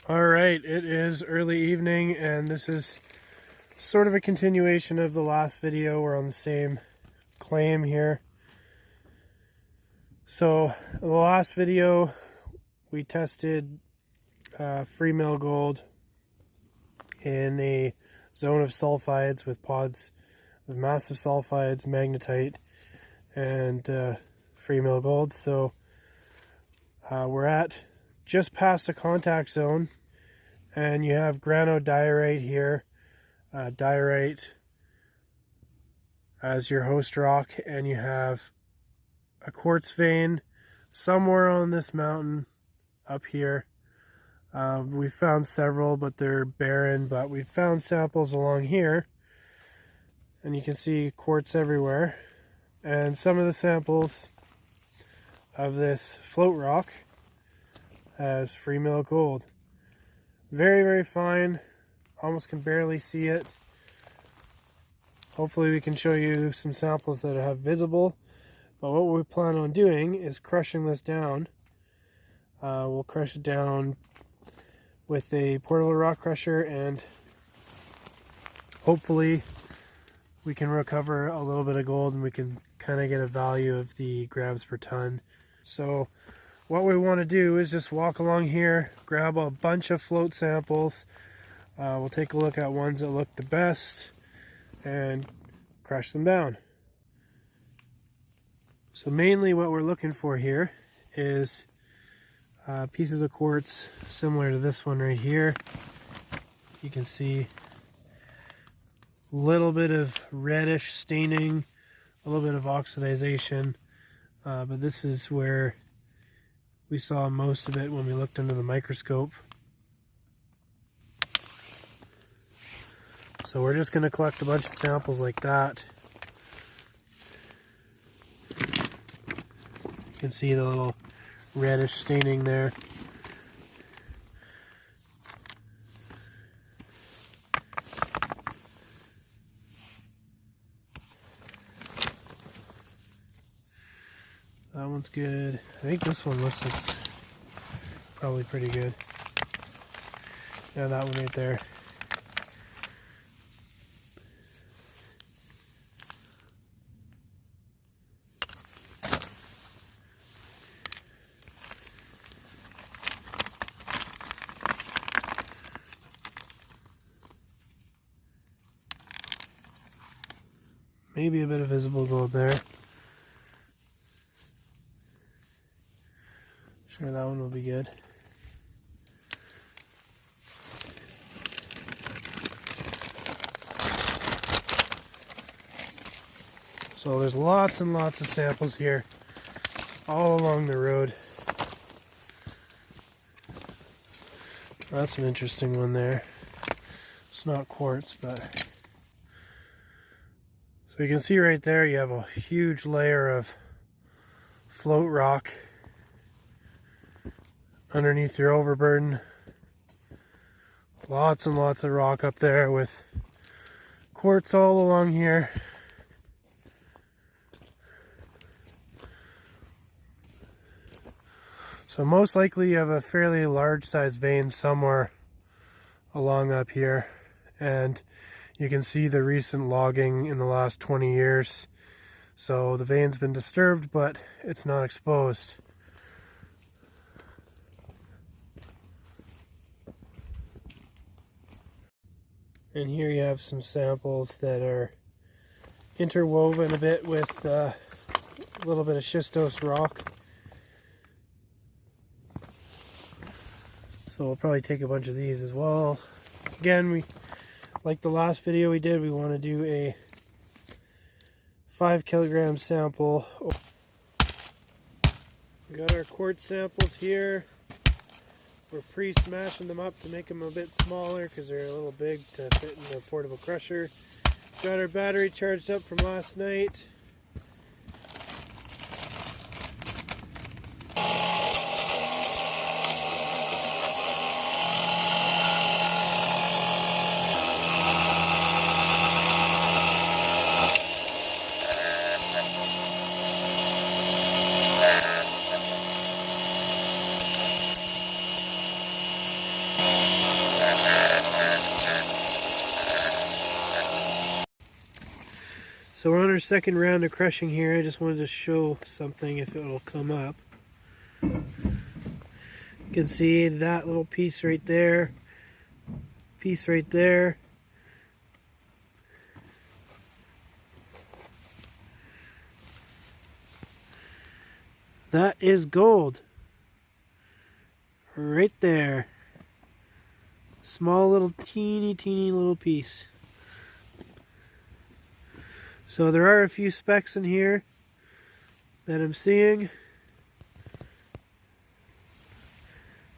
Alright, it is early evening and this is sort of a continuation of the last video. We're on the same claim here. So, in the last video we tested free mill gold in a zone of sulfides with pods of massive sulfides, magnetite, and free mill gold. So we're at just past a contact zone, and you have granodiorite here, diorite as your host rock, and you have a quartz vein somewhere on this mountain up here. We found several, but they're barren, but we found samples along here, and you can see quartz everywhere. And some of the samples of this float rock has free mill gold. Very, very fine. Almost can barely see it. Hopefully we can show you some samples that have visible. But what we plan on doing is crushing this down. We'll crush it down with a portable rock crusher, and hopefully we can recover a little bit of gold and we can kind of get a value of the grams per ton. So what we want to do is just walk along here, grab a bunch of float samples. We'll take a look at ones that look the best and crush them down. So mainly what we're looking for here is pieces of quartz similar to this one right here. You can see a little bit of reddish staining, a little bit of oxidization, but this is where we saw most of it when we looked under the microscope. So we're just going to collect a bunch of samples like that. You can see the little reddish staining there. That one's good. I think this one looks like it's probably pretty good. Yeah, that one right there. Maybe a bit of visible gold there. Sure, that one will be good. So there's lots and lots of samples here all along the road. That's an interesting one there. It's not quartz, but so you can see right there you have a huge layer of float rock underneath your overburden. Lots and lots of rock up there with quartz all along here. So most likely you have a fairly large sized vein somewhere along up here, and you can see the recent logging in the last 20 years. So the vein's been disturbed, but it's not exposed. And here you have some samples that are interwoven a bit with a little bit of schistose rock. So we'll probably take a bunch of these as well. Again, like the last video we did, we want to do a 5 kilogram sample. We got our quartz samples here. We're pre-smashing them up to make them a bit smaller because they're a little big to fit in the portable crusher. Got our battery charged up from last night. So we're on our second round of crushing here. I just wanted to show something if it'll come up. You can see that little piece right there, piece right there. That is gold. Right there. Small little teeny little piece. So there are a few specks in here that I'm seeing.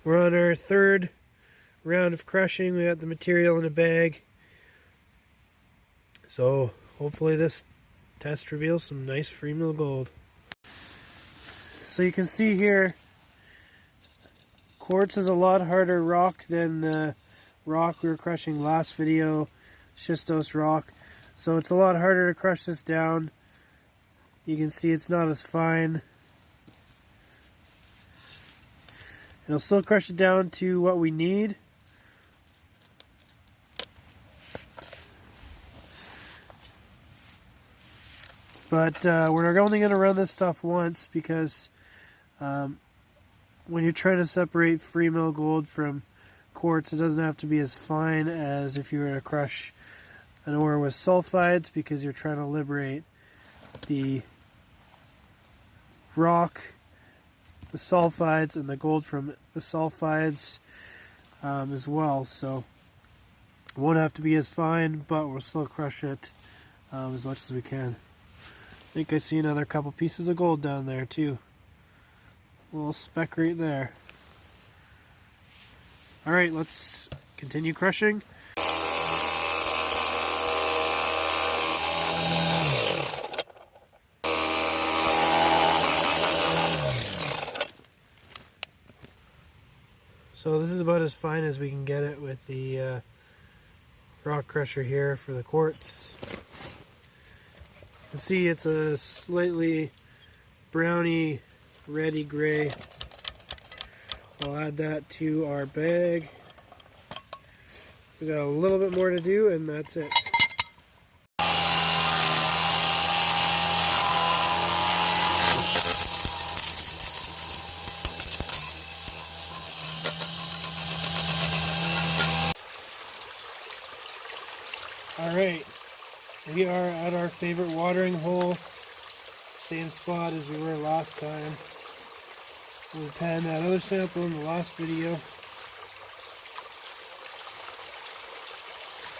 We're on our third round of crushing. We got the material in a bag. So hopefully this test reveals some nice free mill gold. So you can see here, quartz is a lot harder rock than the rock we were crushing last video, schistose rock. So it's a lot harder to crush this down. You can see it's not as fine. It'll still crush it down to what we need. But we're only going to run this stuff once because when you're trying to separate free mill gold from quartz, it doesn't have to be as fine as if you were to crush an ore with sulfides, because you're trying to liberate the rock, the sulfides, and the gold from the sulfides as well. So it won't have to be as fine, but we'll still crush it as much as we can. I think I see another couple pieces of gold down there too. A little speck right there. Alright, let's continue crushing. So this is about as fine as we can get it with the rock crusher here for the quartz. You can see it's a slightly browny, reddy gray. I'll add that to our bag. We got a little bit more to do and that's it. Alright, we are at our favorite watering hole, same spot as we were last time. We panned that other sample in the last video.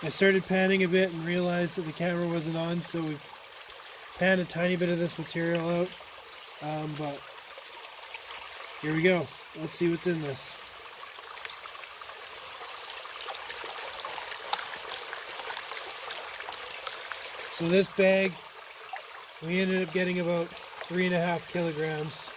I started panning a bit and realized that the camera wasn't on, so we panned a tiny bit of this material out. But here we go. Let's see what's in this. So this bag, we ended up getting about 3.5 kilograms.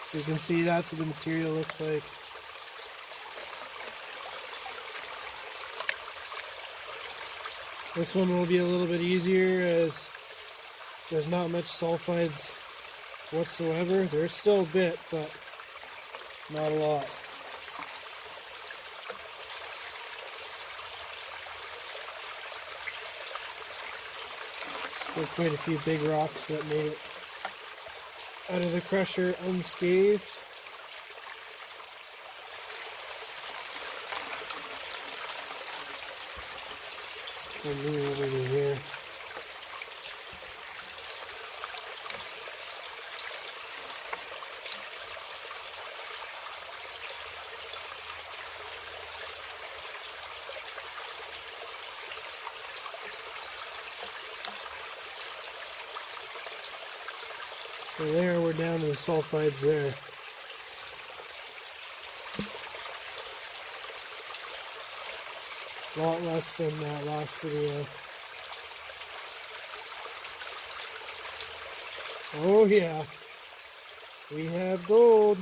So you can see that's what the material looks like. This one will be a little bit easier as there's not much sulfides whatsoever. There's still a bit, but not a lot. Still quite a few big rocks that made it out of the crusher unscathed. And move over to here. So there, we're down to the sulfides there. A lot less than that last video. Oh yeah, we have gold.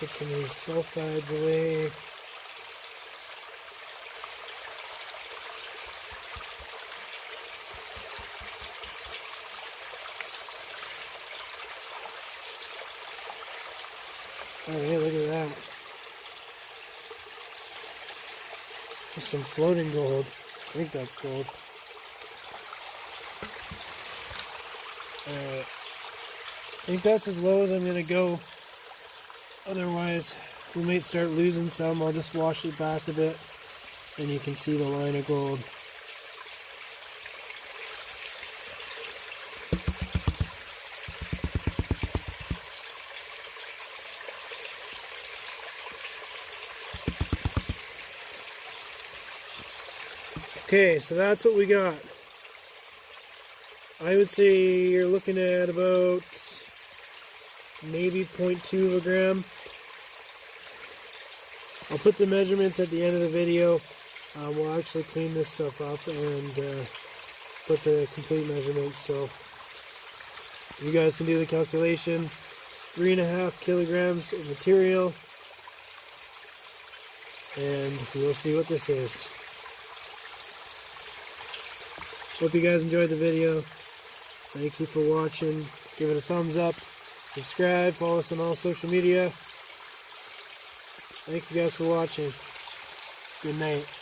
Put some of these sulfides away. Oh yeah, look at that. There's some floating gold. I think that's gold. Alright. I think that's as low as I'm going to go. Otherwise, we might start losing some. I'll just wash it back a bit and you can see the line of gold. Okay, so that's what we got. I would say you're looking at about maybe 0.2 of a gram. I'll put the measurements at the end of the video. We'll actually clean this stuff up and put the complete measurements, so you guys can do the calculation. 3.5 kilograms of material, and we'll see what this is. Hope you guys enjoyed the video. Thank you for watching. Give it a thumbs up. Subscribe. Follow us on all social media. Thank you guys for watching. Good night.